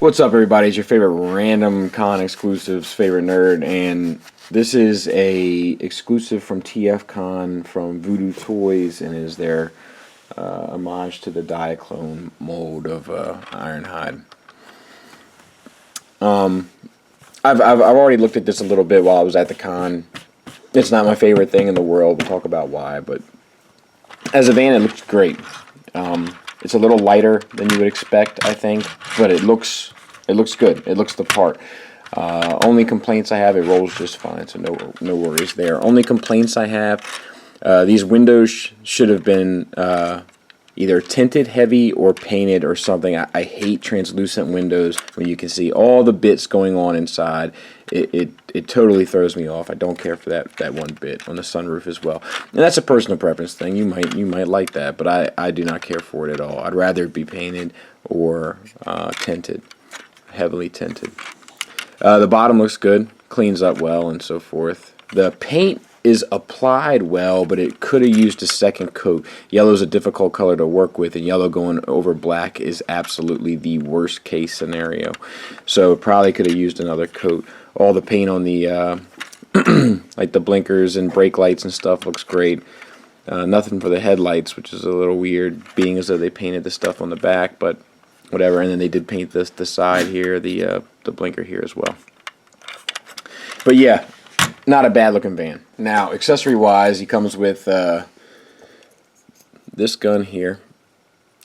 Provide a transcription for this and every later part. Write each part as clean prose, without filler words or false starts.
What's up, everybody? It's your favorite random con exclusives favorite nerd, and this is a exclusive from TFCon from Voodoo Toys, and is their homage to the Diaclone mold of Ironhide. I've already looked at this a little bit while I was at the con. It's not my favorite thing in the world. We'll talk about why, but as a van, it looks great. It's a little lighter than you would expect, I think, but it looks good. It looks the part. Only complaints I have, it rolls just fine, so no worries there. Only complaints I have, these windows should have been either tinted heavy or painted or something. I hate translucent windows when you can see all the bits going on inside. It totally throws me off. I don't care for that one bit on the sunroof as well. And that's a personal preference thing. You might like that, but I do not care for it at all. I'd rather it be painted or tinted, heavily tinted. The bottom looks good, cleans up well, and so forth. The paint is applied well, but it could have used a second coat. Yellow is a difficult color to work with, and yellow going over black is absolutely the worst case scenario. So it probably could have used another coat. All the paint on the like the blinkers and brake lights and stuff looks great. Nothing for the headlights, which is a little weird, being as though they painted the stuff on the back, but whatever. And then they did paint the side here, the blinker here as well. But yeah, not a bad looking van. Now, accessory wise, he comes with this gun here,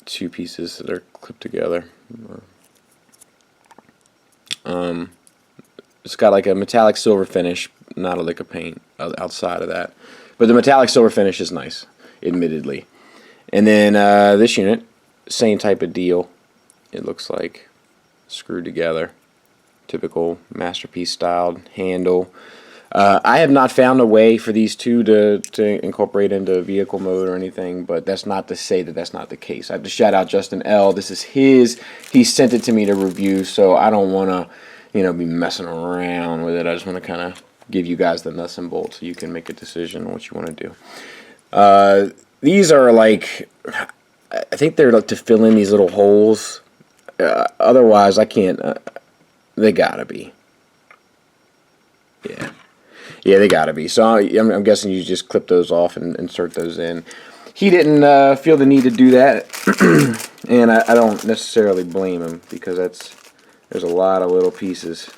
two pieces that are clipped together. It's got like a metallic silver finish, not a lick of paint outside of that. But the metallic silver finish is nice, admittedly. And then this unit, same type of deal. It looks like screwed together. Typical Masterpiece styled handle. I have not found a way for these two to incorporate into vehicle mode or anything, but that's not to say that that's not the case. I have to shout out Justin L. This is his. He sent it to me to review, so I don't want to, be messing around with it. I just want to kind of give you guys the nuts and bolts so you can make a decision on what you want to do. These are like, I think they're like to fill in these little holes. Otherwise, I can't. They gotta be. Yeah. Yeah, they gotta be. So I'm guessing you just clip those off and insert those in. He didn't feel the need to do that, and I don't necessarily blame him, because there's a lot of little pieces.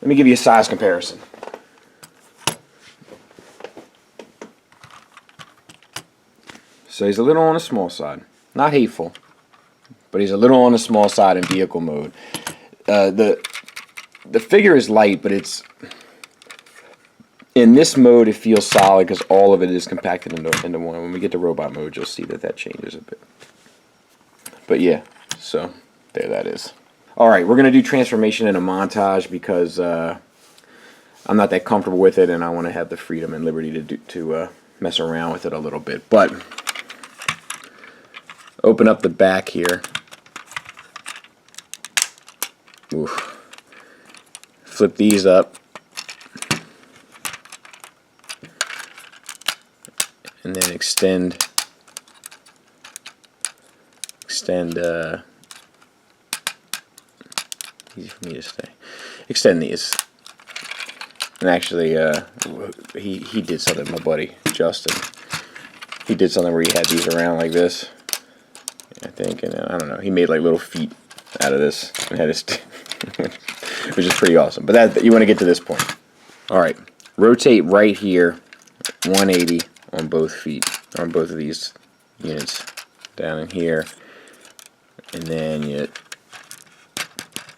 Let me give you a size comparison. So he's a little on the small side. Not hateful, but he's a little on the small side in vehicle mode. The figure is light, but it's in this mode it feels solid because all of it is compacted into one. When we get to robot mode, you'll see that changes a bit. But yeah, so there that is. Alright, we're going to do transformation in a montage because I'm not that comfortable with it, and I want to have the freedom and liberty to mess around with it a little bit. But open up the back here. Oof. Flip these up. And then extend easy for me to say. Extend these. And actually he did something, my buddy Justin. He did something where he had these around like this, I think, and I don't know, he made like little feet out of this and had his which is pretty awesome. But that, you want to get to this point. Alright, rotate right here 180 on both feet, on both of these units, down in here, and then you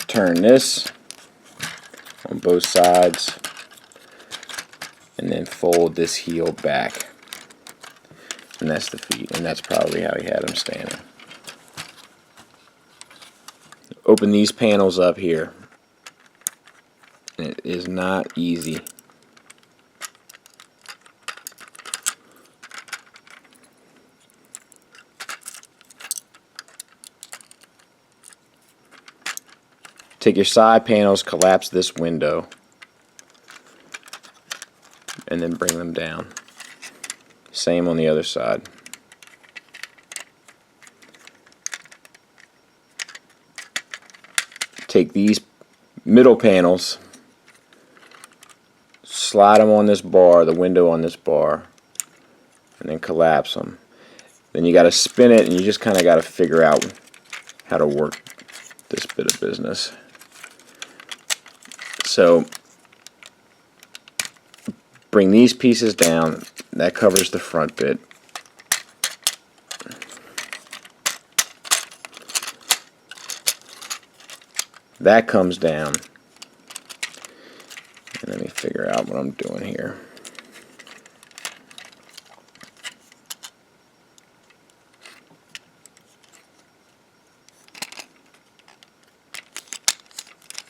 turn this on both sides, and then fold this heel back, and that's the feet, and that's probably how he had them standing. Open these panels up here, and it is not easy Take your side panels, collapse this window, and then bring them down. Same on the other side. Take these middle panels, slide them on this bar, the window on this bar, and then collapse them. Then you got to spin it, and you just kind of got to figure out how to work this bit of business. So bring these pieces down. That covers the front bit. That comes down. And let me figure out what I'm doing here.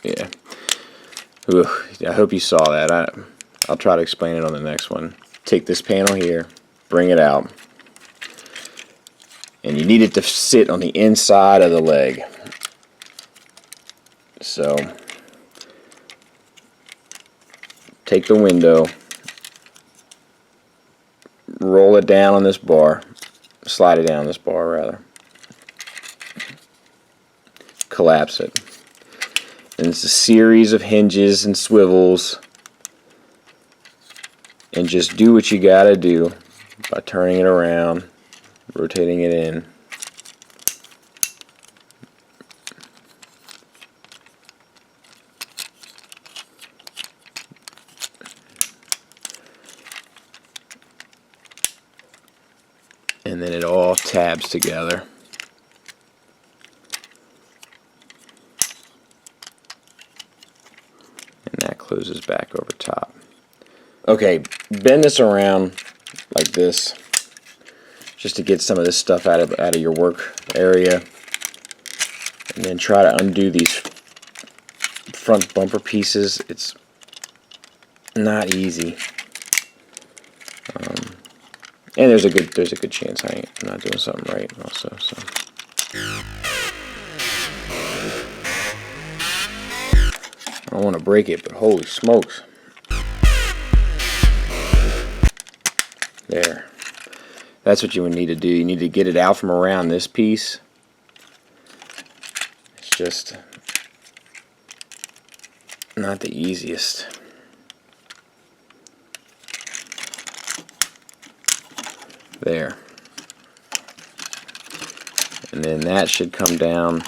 Yeah. Ooh, I hope you saw that. I'll try to explain it on the next one. Take this panel here, bring it out, and you need it to sit on the inside of the leg. So take the window, roll it down on this bar, slide it down on this bar rather, collapse it. And it's a series of hinges and swivels, and just do what you gotta do by turning it around, rotating it in. And then it all tabs together. And that closes back over top. Okay, bend this around like this, just to get some of this stuff out of your work area, and then try to undo these front bumper pieces. It's not easy, and there's a good chance I'm not doing something right also. So I don't want to break it, but holy smokes. There. That's what you would need to do. You need to get it out from around this piece. It's just not the easiest. There. And then that should come down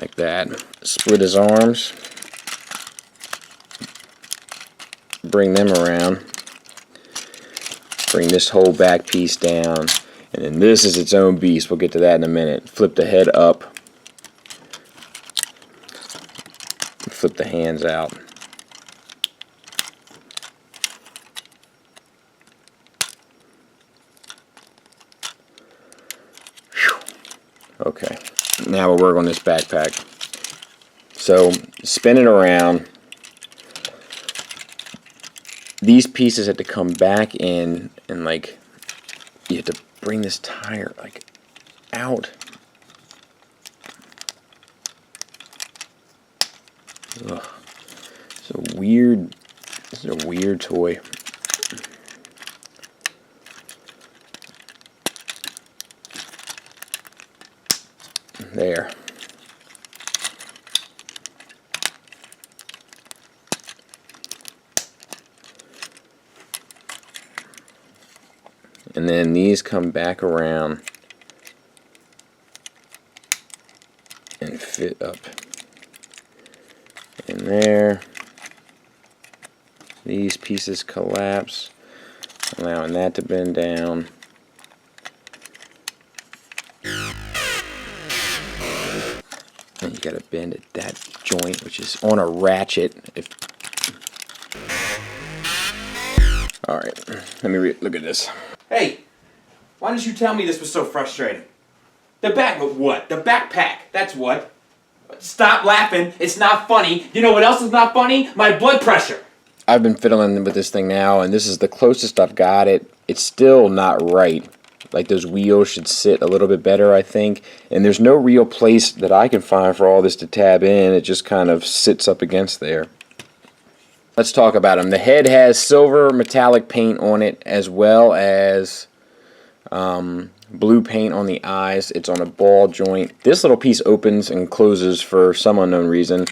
like that. Split his arms. Bring them around. Bring this whole back piece down, and then this is its own beast. We'll get to that in a minute. Flip the head up, flip the hands out. Whew. Okay, now we'll work on this backpack. So spin it around. These pieces have to come back in, and like you have to bring this tire like out. Ugh. This is a weird toy. There. And then these come back around and fit up in there. These pieces collapse, allowing that to bend down. And you gotta bend at that joint, which is on a ratchet. Alright, let me look at this. Hey, why didn't you tell me this was so frustrating? The backpack, that's what. Stop laughing, it's not funny. You know what else is not funny? My blood pressure. I've been fiddling with this thing now, and this is the closest I've got it. It's still not right. Like those wheels should sit a little bit better, I think. And there's no real place that I can find for all this to tab in. It just kind of sits up against there. Let's talk about them. The head has silver metallic paint on it, as well as blue paint on the eyes. It's on a ball joint. This little piece opens and closes for some unknown reason.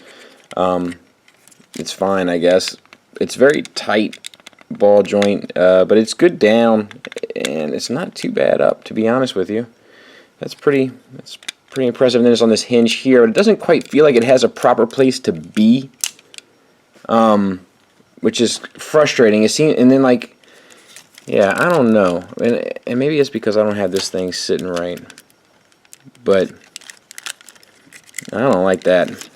It's fine, I guess. It's very tight ball joint, but it's good down, and it's not too bad up, to be honest with you. That's pretty impressive. And then it's on this hinge here, but it doesn't quite feel like it has a proper place to be, which is frustrating. It seems, and then like, yeah, I don't know, and maybe it's because I don't have this thing sitting right, but I don't like that.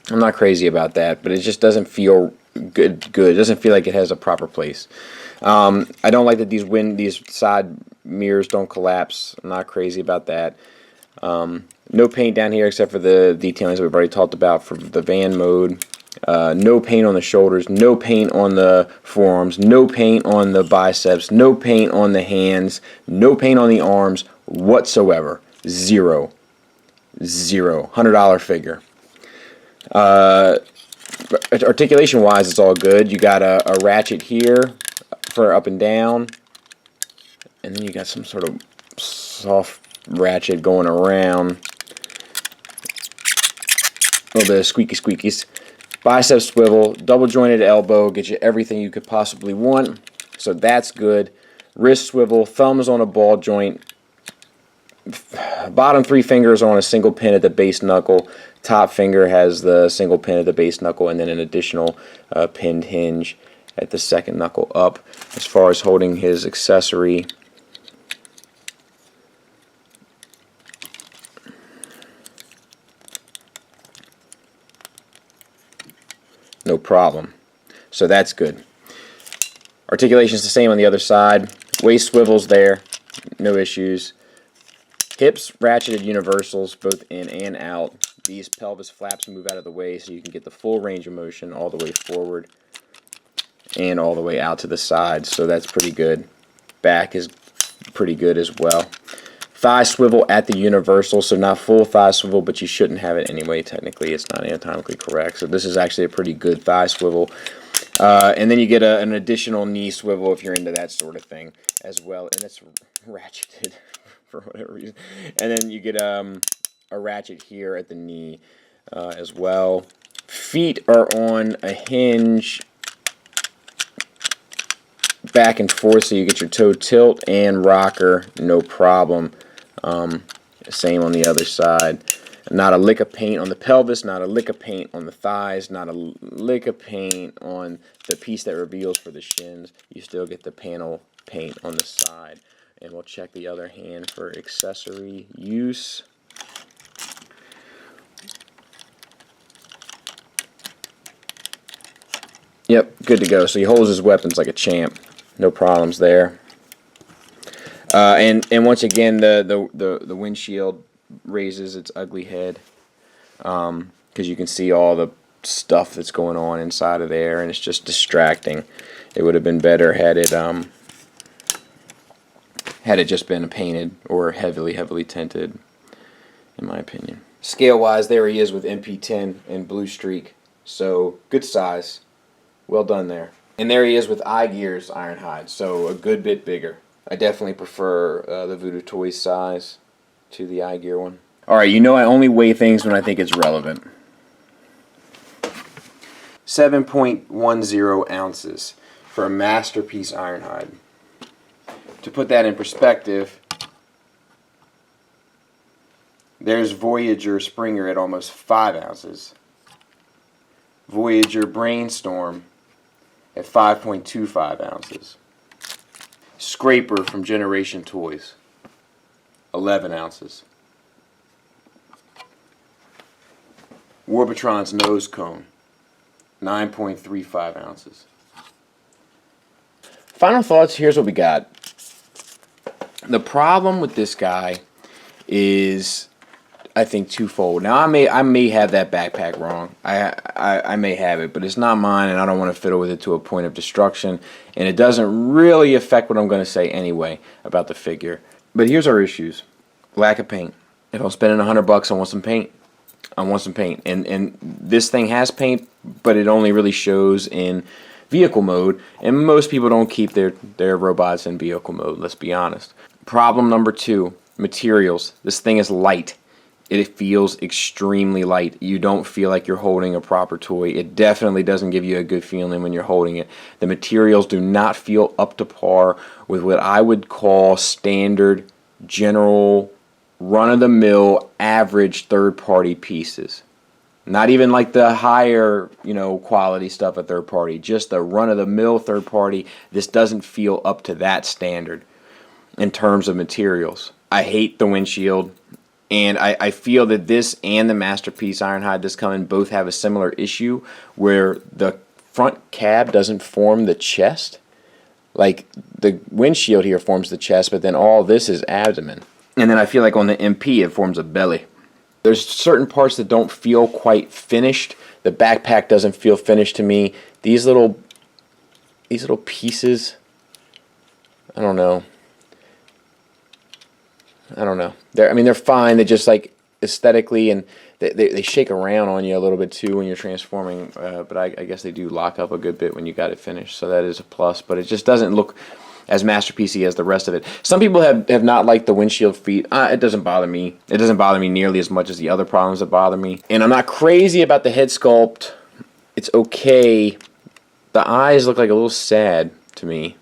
I'm not crazy about that, but it just doesn't feel good. It doesn't feel like it has a proper place. I don't like that these side mirrors don't collapse. I'm not crazy about that. No paint down here except for the detailings that we've already talked about for the van mode. No paint on the shoulders, no paint on the forearms, no paint on the biceps, no paint on the hands, no paint on the arms whatsoever. Zero. $100 figure. Articulation wise, it's all good. You got a ratchet here for up and down, and then you got some sort of soft ratchet going around. A little bit of squeakies. Bicep swivel, double jointed elbow, get you everything you could possibly want, so that's good. Wrist swivel, thumbs on a ball joint, bottom 3 fingers are on a single pin at the base knuckle, top finger has the single pin at the base knuckle, and then an additional pinned hinge at the second knuckle up. As far as holding his accessory, no problem. So that's good. Articulation is the same on the other side. Waist swivels there, no issues. Hips ratcheted universals, both in and out. These pelvis flaps move out of the way so you can get the full range of motion all the way forward and all the way out to the side. So that's pretty good. Back is pretty good as well. Thigh swivel at the universal, so not full thigh swivel, but you shouldn't have it anyway. Technically, it's not anatomically correct. So this is actually a pretty good thigh swivel. And then you get an additional knee swivel if you're into that sort of thing as well. And it's ratcheted for whatever reason. And then you get a ratchet here at the knee as well. Feet are on a hinge back and forth, so you get your toe tilt and rocker, no problem. Same on the other side. Not a lick of paint on the pelvis, not a lick of paint on the thighs, not a lick of paint on the piece that reveals for the shins. You still get the panel paint on the side. And we'll check the other hand for accessory use. Yep, good to go. So he holds his weapons like a champ. No problems there. And once again, the windshield raises its ugly head because you can see all the stuff that's going on inside of there, and it's just distracting. It would have been better had it just been painted or heavily tinted, in my opinion. Scale-wise, there he is with MP10 and blue streak. So good size. Well done there. And there he is with eye gears Ironhide, so a good bit bigger. I definitely prefer the Voodoo Toys size to the eye gear one. Alright, you know I only weigh things when I think it's relevant. 7.10 ounces for a masterpiece Ironhide. To put that in perspective, there's Voyager Springer at almost 5 ounces. Voyager Brainstorm at 5.25 ounces. Scraper from Generation Toys, 11 ounces. Warbotron's Nose Cone, 9.35 ounces. Final thoughts, here's what we got. The problem with this guy is I think twofold. Now I may have that backpack wrong. I may have it, but it's not mine, and I don't want to fiddle with it to a point of destruction. And it doesn't really affect what I'm going to say anyway about the figure. But here's our issues: lack of paint. If I'm spending $100, I want some paint. I want some paint, and this thing has paint, but it only really shows in vehicle mode, and most people don't keep their robots in vehicle mode. Let's be honest. Problem number 2: materials. This thing is light. It feels extremely light. You don't feel like you're holding a proper toy. It definitely doesn't give you a good feeling when you're holding it. The materials do not feel up to par with what I would call standard, general, run-of-the-mill, average third-party pieces. Not even like the higher, quality stuff at third party. Just the run-of-the-mill third party. This doesn't feel up to that standard in terms of materials. I hate the windshield. And I feel that this and the Masterpiece Ironhide that's coming both have a similar issue where the front cab doesn't form the chest. Like the windshield here forms the chest, but then all this is abdomen. And then I feel like on the MP it forms a belly. There's certain parts that don't feel quite finished. The backpack doesn't feel finished to me. These little pieces, I don't know. They're fine. They just like aesthetically, and they shake around on you a little bit too when you're transforming. But I guess they do lock up a good bit when you got it finished, so that is a plus. But it just doesn't look as masterpiecey as the rest of it. Some people have not liked the windshield feet. It doesn't bother me. It doesn't bother me nearly as much as the other problems that bother me. And I'm not crazy about the head sculpt. It's okay. The eyes look like a little sad to me.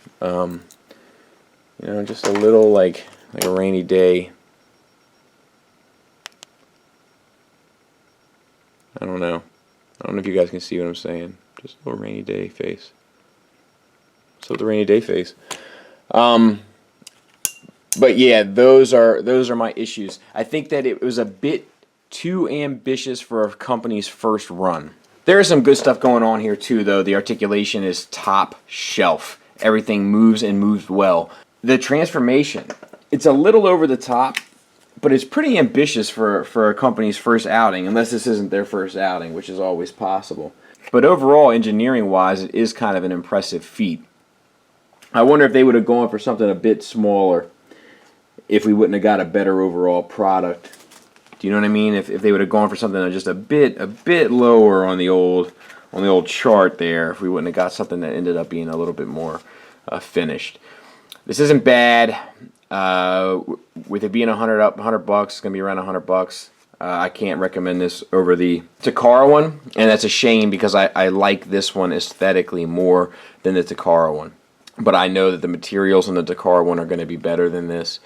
Just a little like a rainy day. I don't know if you guys can see what I'm saying. Just a little rainy day face. So the rainy day face. But yeah, those are my issues. I think that it was a bit too ambitious for a company's first run. There is some good stuff going on here too, though. The articulation is top shelf. Everything moves and moves well. The transformation, it's a little over the top, but it's pretty ambitious for a company's first outing, unless this isn't their first outing, which is always possible. But overall, engineering-wise, it is kind of an impressive feat. I wonder if they would have gone for something a bit smaller, if we wouldn't have got a better overall product. Do you know what I mean? If they would have gone for something just a bit lower on the old chart there, if we wouldn't have got something that ended up being a little bit more finished. This isn't bad. With it being $100, it's gonna be around $100. I can't recommend this over the Takara one, and that's a shame because I like this one aesthetically more than the Takara one. But I know that the materials in the Takara one are going to be better than this,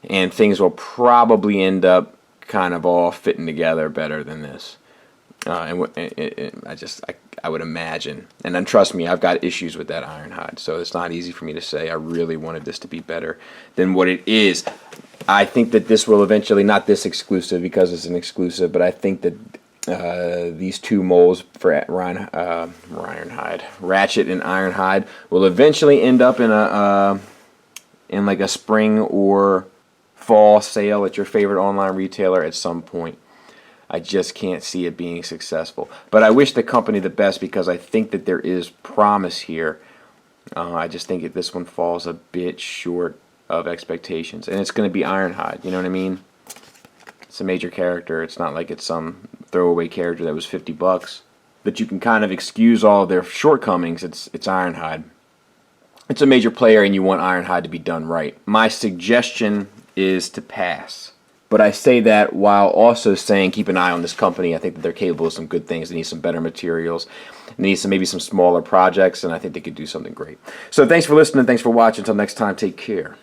and things will probably end up kind of all fitting together better than this. I would imagine, and then trust me, I've got issues with that Ironhide, so it's not easy for me to say I really wanted this to be better than what it is. I think that this will eventually, not this exclusive because it's an exclusive, but I think that these two molds for Ironhide, Ratchet and Ironhide, will eventually end up in like a spring or fall sale at your favorite online retailer at some point. I just can't see it being successful. But I wish the company the best because I think that there is promise here. I just think that this one falls a bit short of expectations. And it's going to be Ironhide, you know what I mean? It's a major character. It's not like it's some throwaway character that was $50. But you can kind of excuse all of their shortcomings. It's Ironhide. It's a major player and you want Ironhide to be done right. My suggestion is to pass. But I say that while also saying keep an eye on this company. I think that they're capable of some good things. They need some better materials. They need maybe some smaller projects, and I think they could do something great. So thanks for listening. Thanks for watching. Until next time, take care.